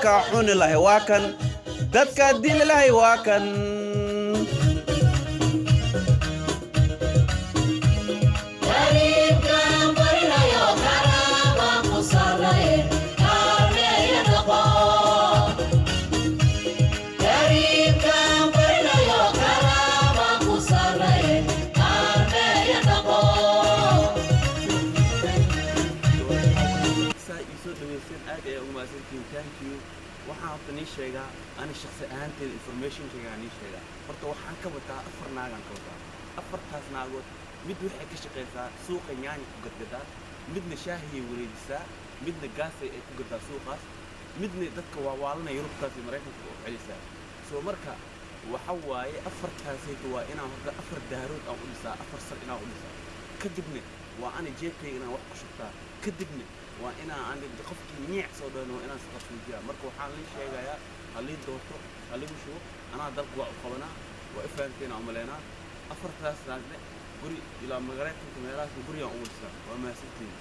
dalka cuni lahay waa kan dadka dili lahay waa kan thank you waxaan tani sheega ani shakhsi ahaanteed information sheegani sheega horta waxaan ka wataa afar naagan ka wataa afartaas naagood mid waxay ka shaqeysaa suuqa yaani ku gadgadaa midna shaahi wareejisaa midna gaas ay ku gadaa suuqaas midna dadka waalana Yurubkaas iyo Mareykanka u celisaa soo marka waxa waaye afartaas waa inaan horta afar daarood aan u dhisaa afar sar inaan u dhisaa kadibna waa ani jeebkayga inaan wax ku shubtaa kadibna waa inaan aan qofkii niic soo dhano inaan saqafiijiya marka waxaan la sheegayaa halii doorto haligu shubo anaa dalku waa u qabanaa waa ifaanteena umaleena afartaas naagna guri ilaa magaalada meelaha guriga u wada waa maasiftiin